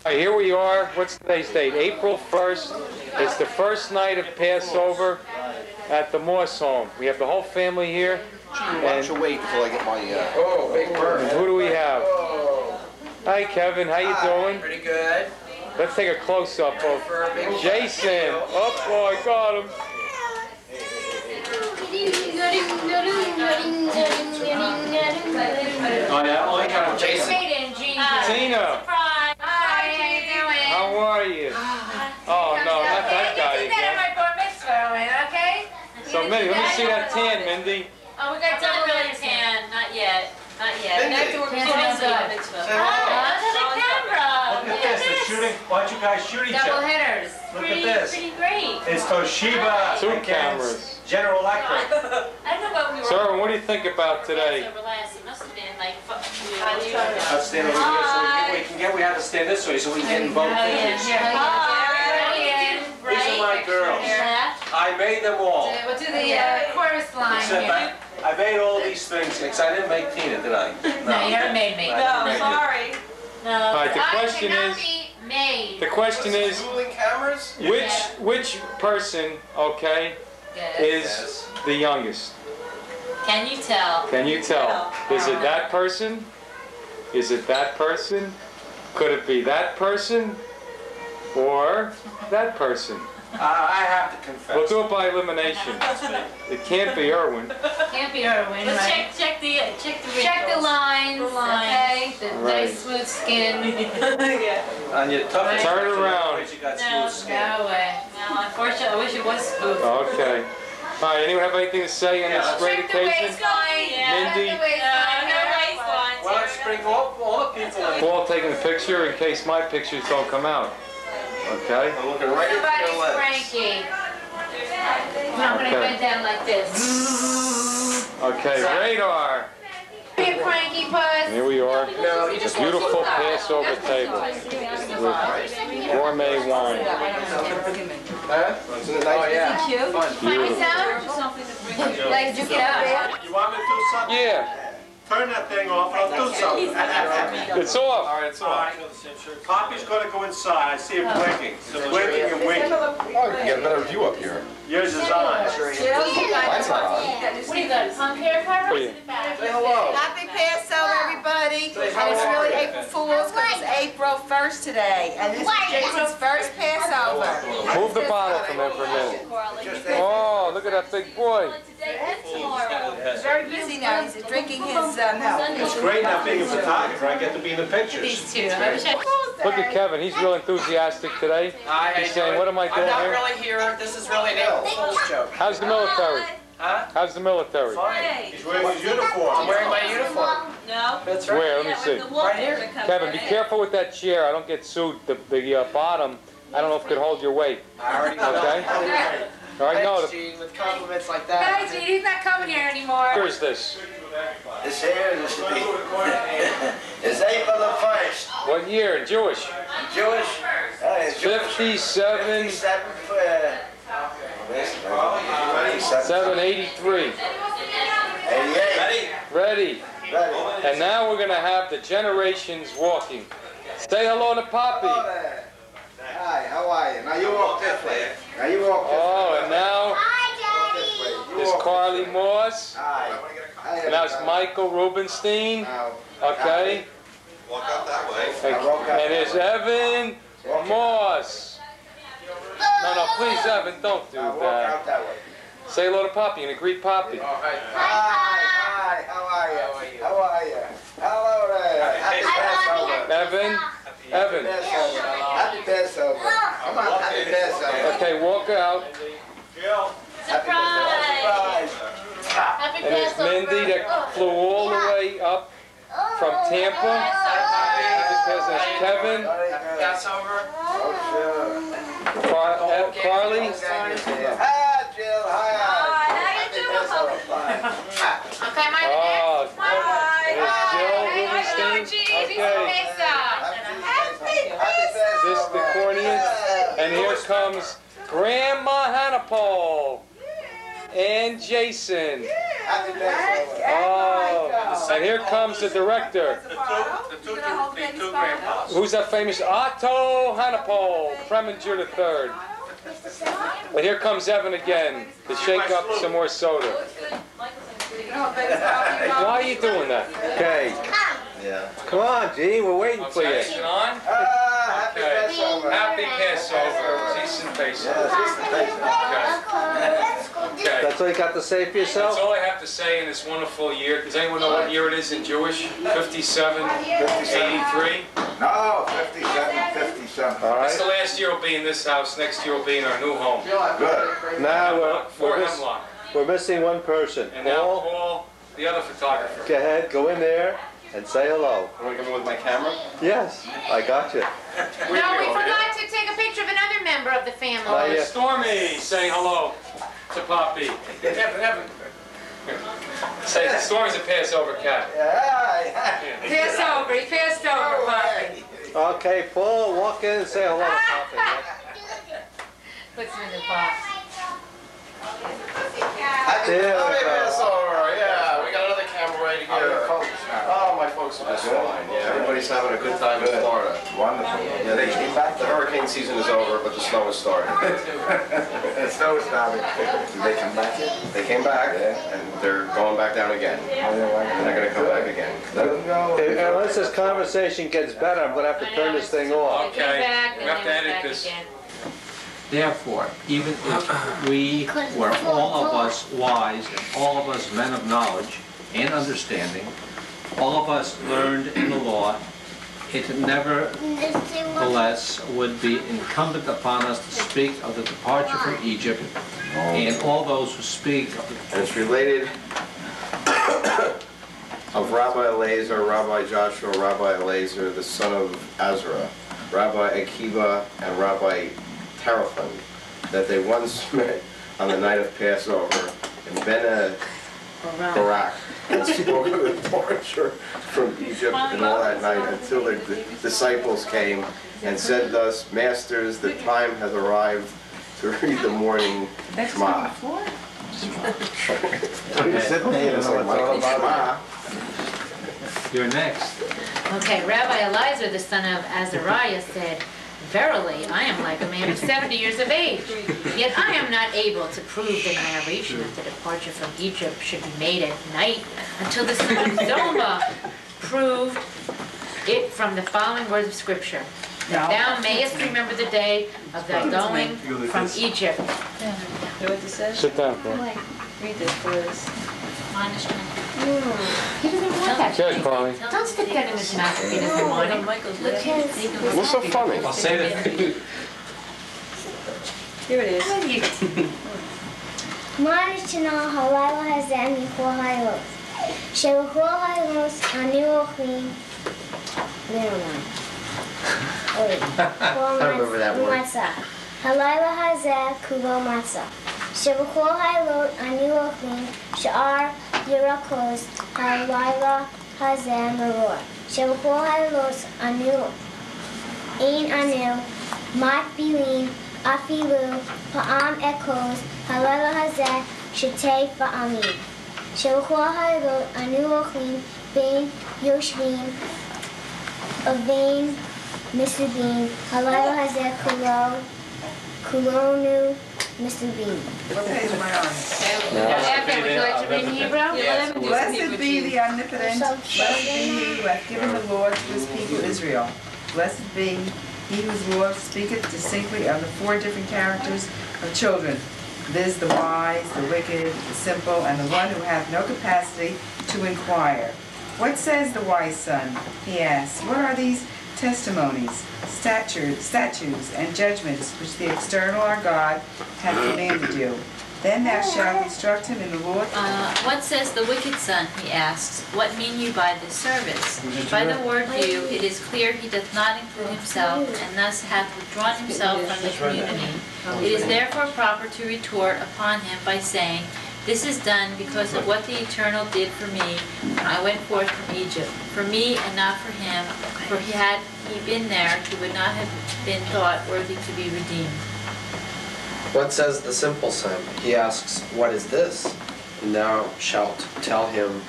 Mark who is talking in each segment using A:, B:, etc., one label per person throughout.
A: All right, here we are. What's today's date? April 1st. It's the first night of Passover at the Moss home. We have the whole family here.
B: Why don't you wait until I get my... Oh, big bird.
A: Who do we have? Hi, Kevin. How you doing?
C: Pretty good.
A: Let's take a close-up of Jason. Oh, boy, got him.
C: Oh, yeah? Oh, yeah. Jason.
A: Tina.
D: Surprise. Hi, how you doing?
A: How are you? Oh, no, not that guy again.
D: My bar mitzvah, okay?
A: So, Mindy, let me see that tan, Mindy.
D: Oh, we got double really tan. Not yet. Not yet.
C: Mindy.
D: Look at this,
E: they're shooting. Why don't you guys shoot each
D: double
E: other?
D: hitters.
E: Look at this.
D: Pretty great.
E: It's Toshiba
A: Two
E: against
A: cameras.
E: General Electric.
D: I don't know what we were.
A: Sir, what do you think about today?
D: Passover last. It must have been like.
C: Let's stand over here so we can get. We have to stand this way so we can get in both pictures. These are my girls. I made them all.
D: We'll do the chorus line here.
C: I made all these things because I didn't make Tina, did I?
D: No, you haven't made me.
C: No,
D: sorry. No.
A: All right, the question is.
D: Made.
A: The question is,
C: Ruling cameras?
A: which person, okay, is the youngest?
D: Can you tell?
A: Can you tell? Is it that person? Is it that person? Could it be that person? Or that person?
C: I have to confess.
A: We'll do it by elimination. It can't be Irwin.
D: Can't be Irwin. Let's check the lines. Okay. The nice smooth skin.
C: On your toughest.
A: Turn around.
C: You got smooth skin.
D: No way. No, unfortunately, I wish it was smooth.
A: Okay. All right. Anyone have anything to say on this great occasion? Mindy.
C: Well, let's bring all the people in.
A: Paul taking the picture in case my pictures don't come out. Okay.
C: I'm looking right at
D: Everybody's
C: your legs.
D: Frankie. I'm going to bend down like this.
A: Okay, radar.
D: Hey, Frankie Puss.
A: Here we are. A beautiful Passover table with gourmet wine.
C: Huh? Oh, yeah.
D: Beautiful. Like, juke it up.
E: You want me to do something?
A: Yeah,
E: Turn that thing off. I'll do something.
A: it's off.
C: All right, it's all right.
E: Poppy's going to go inside. I see it blinking. It's blinking and winking.
B: Oh, you can get a better view up here.
E: Yours is on.
B: Mine's not on.
D: What do you got? Punk hair cover?
A: Say
C: hello.
F: Happy Passover, everybody. And it's really April Fool's because it's April 1st today. And this is Jason's first Passover.
A: Move the bottle from there for a minute. Oh, look at that big boy.
F: He's very busy now. He's drinking his milk.
E: It's great not being a photographer. I get to be in the pictures.
D: These two. I wish I
A: Look at Kevin. He's real enthusiastic today. He's saying, "What am I doing
C: I'm not
A: here?"
C: really here. This is really an April Fool's joke.
A: How's the military?
C: Huh?
A: How's the military?
C: Fine.
E: He's wearing his uniform.
C: I'm wearing my uniform.
D: No.
C: That's right.
A: Where? Let me see.
C: Right here.
A: Kevin, be careful with that chair. I don't get sued. The bottom, I don't know if it could hold your weight.
C: I already know.
A: Okay? All right, no.
C: Thanks, Gene, with compliments like that.
D: Guys, he's not coming here anymore.
A: Where is this?
G: This here, this should be. It's April the 1st.
A: What year? Jewish?
G: Jewish.
A: 57. 783.
G: 88.
A: Ready?
G: Ready.
A: And now we're going to have the generations walking. Say hello to Poppy.
G: Hello there. Hi, how are you? Now you walk this way. Now you walk this way.
A: Oh, and now
G: This way. You
A: is
G: walk
A: Carly Moss.
G: Hi.
A: And now it's Michael Rubenstein. Okay.
B: Walk out that way.
A: And there's Evan Moss. No, please, Evan, don't do
G: Now walk out
A: that.
G: that way.
A: Say hello to Poppy and greet Poppy.
G: Hi, how are you? How are you? Hello there. Happy Passover.
A: Evan.
G: Happy Passover. Come on, happy Passover.
A: Okay, walk out.
D: Surprise! Happy
A: And there's Mindy that flew all the way up from Tampa. There's Kevin.
C: Passover.
A: Carly.
G: Hi, Jill. Hi.
D: Okay, my
A: Oh,
D: next.
A: there's Jill Rubenstein. Okay. This is the corniest. And here comes Grandma Hannah Paul and Jason.
G: Happy Passover.
A: Oh, and here comes the director.
E: The two two
F: gonna hold the
E: big
F: baby
E: two
F: spot?
E: grandpas.
A: Who's that famous Otto Hannapol, Preminger III? But here comes Evan again to shake up some more soda.
F: You gonna hold the baby spot?
A: Why are you doing that?
H: Okay.
G: Yeah.
H: Come on, Gene, we're waiting for
A: Okay,
H: you.
A: is it on?
G: Happy
A: Okay.
G: Passover.
A: Happy Passover. Peace and
G: Yeah,
A: Passover.
G: just the Passover.
A: Okay.
H: That's all you got to say for
A: That's
H: yourself?
A: all I have to say in this wonderful year. Does anyone know what year it is in Jewish? 57, 83?
G: No, 57, 57.
H: All
A: That's the
H: right.
A: last year will be in this house. Next year will be in our new home.
G: Good.
H: Now
A: For Hemlock.
H: we're missing one person.
A: And now
H: Paul,
A: Paul, the other photographer.
H: go ahead, go in there and say hello.
B: I'm gonna come in with my camera.
H: Yes, I got you.
D: No, we forgot to take a picture of another member of the family.
H: Not yet.
A: Stormy, say hello to Poppy. Evan. Say, Stormy's a Passover cat.
G: Yeah.
D: Pass over, he passed over, Poppy.
H: Okay, Paul, walk in and say hello to Poppy.
D: Puts him in the box.
G: Happy
H: There we go.
B: Passover, yeah. We got another camera ready to
G: How are your
B: go.
G: folks now?
B: Oh, my folks are just fine. Yeah, everybody's having a good time in Florida.
G: Wonderful.
B: Yeah,
G: They came back
B: the hurricane season is over, but the snow has started.
G: The snow is starting. Did they come back yet?
B: They came back, and they're going back down again. And they're gonna come back again.
G: Let them go.
H: Unless this conversation gets better, I'm gonna have to turn this thing off.
A: Okay,
D: Back,
A: we
D: and
A: have to
D: then
A: edit
D: back
A: this.
D: again.
I: Therefore, even if we were all of us wise and all of us men of knowledge and understanding, all of us learned in the law, it nevertheless would be incumbent upon us to speak of the departure from Egypt, and all those who speak of the
B: And it's related of Rabbi Elazar, Rabbi Joshua, Rabbi Elazar, the son of Azra, Rabbi Akiva, and Rabbi Tarafan, that they once met on the night of Passover in Ben Barak, and spoke of the departure from Egypt and all that night until the disciples came and said thus, Masters, the time has arrived to read the morning Shema.
I: You're next.
D: Okay, Rabbi Elazar, the son of Azariah, said, Verily, I am like a man of 70 years of age, yet I am not able to prove the narration of the departure from Egypt should be made at night until the son of Zoma proved it from the following words of Scripture. That thou mayest remember the day of thy going from Egypt.
F: You know what this says?
A: Sit down, Paul.
F: Read this, please.
D: He doesn't want that.
A: Good, Carly.
D: Don't stick that in his mouth if he doesn't want it.
B: What's so funny?
I: I'll say that.
F: Here it is.
J: Marishna Hawaii has any four highlights. Shall four highlights a new queen? Never mind. Wait.
G: I remember that word.
J: Matzah. Halila Hazeh Kubo Matzah. Shall four highlights a new queen? Shar Yirakos Halila Hazeh Maror. Shall four highlights a new Ein Anu Mat Bilin Afilu Pa'am Ekos Halila Hazeh Shetei Fa'amin. Shalochua Hailot Anu Ochim Bein Yoshvim Avein Misubim Halayla Hazeh Kulonu Misubim.
F: What page am I on?
D: Okay, would you like to read in Hebrew?
F: Blessed be the omnipotent, blessed be he who hath given the Lord to his people Israel. Blessed be he whose Lord speaketh distinctly of the four different characters of children, viz. The wise, the wicked, the simple, and the one who hath no capacity to inquire. What says the wise son? He asks. What are these testimonies, statutes, and judgments which the external our God hath commanded you? Then thou shalt instruct him in the Lord.
K: What says the wicked son, he asks, what mean you by this service? By the word you, it is clear he doth not include himself, and thus hath withdrawn himself from the community. It is therefore proper to retort upon him by saying, this is done because of what the Eternal did for me when I went forth from Egypt, for me and not for him, for had he been there, he would not have been thought worthy to be redeemed.
C: What says the simple son? He asks, what is this? And thou shalt tell him,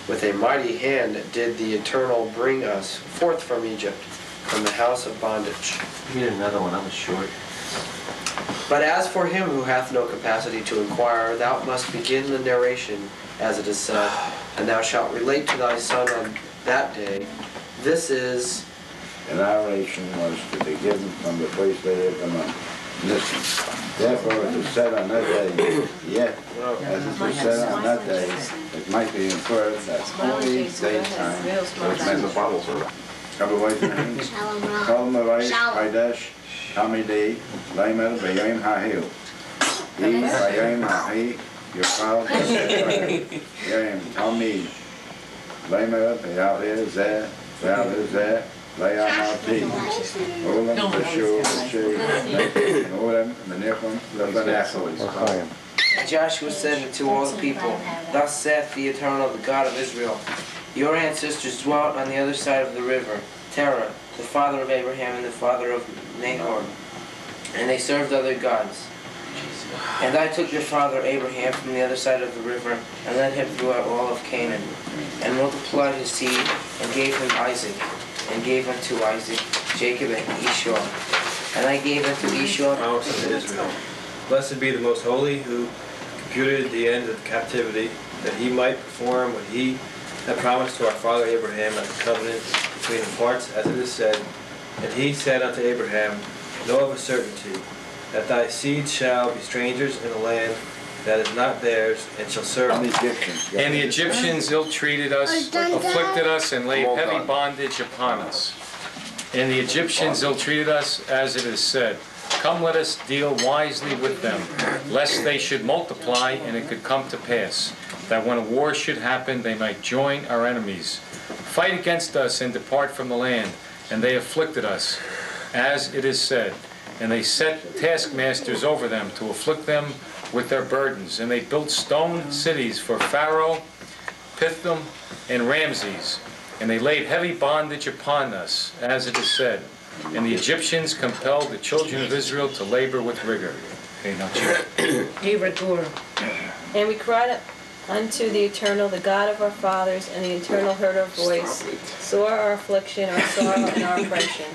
L: With a mighty hand did the Eternal bring us forth from Egypt, from the house of bondage.
I: You need another one, I was short.
L: But as for him who hath no capacity to inquire, thou must begin the narration, as it is said, and thou shalt relate to thy son on that day. This is...
M: The narration was to be given from the first day of the month. Listen, therefore it is said on that day, yet, as it was said on that day, it might be inferred that only daytime was meant the bottles are. Otherwise, Shalom Arais, Kadesh, Tamidi, Lamer, Bayim Hahil. Ye, Bayim Hahi, Yukal, Yayim, Tamid, Lamer, Bayahir, Zeh, Bayahir, Zeh, Layamati, Olam, Bashur, Bashur, Olam, Menachem, Lebanachos.
L: Joshua said unto all the people, Thus saith the Eternal, the God of Israel, your ancestors dwelt on the other side of the river, Terah, the father of Abraham and the father of Nahor, and they served other gods. And I took your father Abraham from the other side of the river, and led him throughout all of Canaan, and multiplied his seed, and gave him Isaac, and gave unto Isaac Jacob and Esau. And I gave unto Esau
N: promise unto Israel. Blessed be the most holy, who computed the end of captivity, that he might perform what he had promised to our father Abraham at the covenant between the parts, as it is said. And he said unto Abraham, Know of a certainty, that thy seed shall be strangers in a land that is not theirs, and shall serve the Egyptians.
A: And the Egyptians ill-treated us, afflicted us, and laid heavy bondage upon us. And the Egyptians ill-treated us, as it is said. Come, let us deal wisely with them, lest they should multiply, and it could come to pass, that when a war should happen, they might join our enemies. Fight against us and depart from the land. And they afflicted us, as it is said. And they set taskmasters over them to afflict them with their burdens. And they built stone cities for Pharaoh, Pithom, and Ramses. And they laid heavy bondage upon us, as it is said. And the Egyptians compelled the children of Israel to labor with rigor. Okay, now
O: And we cried unto the Eternal, the God of our fathers, and the Eternal heard our voice, saw our affliction, our sorrow, and our oppression.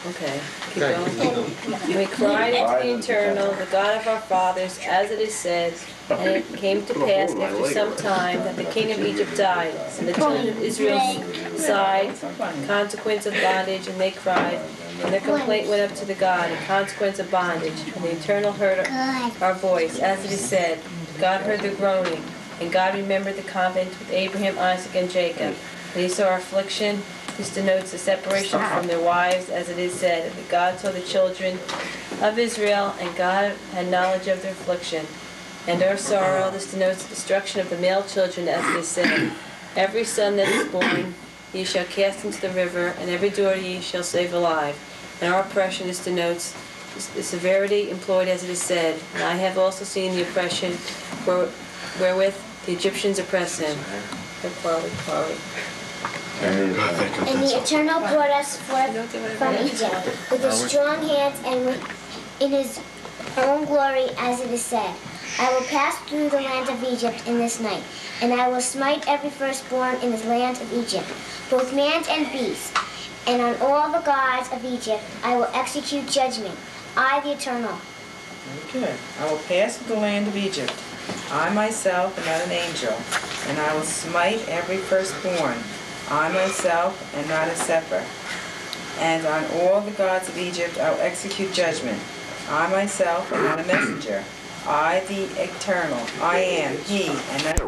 O: Okay, keep going. And we cried unto the Eternal, the God of our fathers, as it is said, and it came to pass after some time that the king of Egypt died, and the children of Israel sighed, consequence of bondage, and they cried, and their complaint went up to the God, in consequence of bondage. And the Eternal heard our voice, as it is said. God heard the groaning, and God remembered the covenant with Abraham, Isaac, and Jacob. And he saw our affliction. This denotes the separation from their wives, as it is said, that God saw the children of Israel, and God had knowledge of their affliction. And our sorrow, this denotes the destruction of the male children, as it is said. Every son that is born ye shall cast into the river, and every daughter ye shall save alive. And our oppression, this denotes the severity employed, as it is said. And I have also seen the oppression wherewith the Egyptians oppress him.
J: And the Eternal brought us forth from Egypt with a strong hand and in his own glory, as it is said. I will pass through the land of Egypt in this night, and I will smite every firstborn in the land of Egypt, both man and beast. And on all the gods of Egypt I will execute judgment. I, the Eternal.
F: Very good. I will pass through the land of Egypt. I myself am not an angel, and I will smite every firstborn. I myself am not a sefer. And on all the gods of Egypt I will execute judgment. I myself am not a messenger. I, the Eternal, I am He, and that...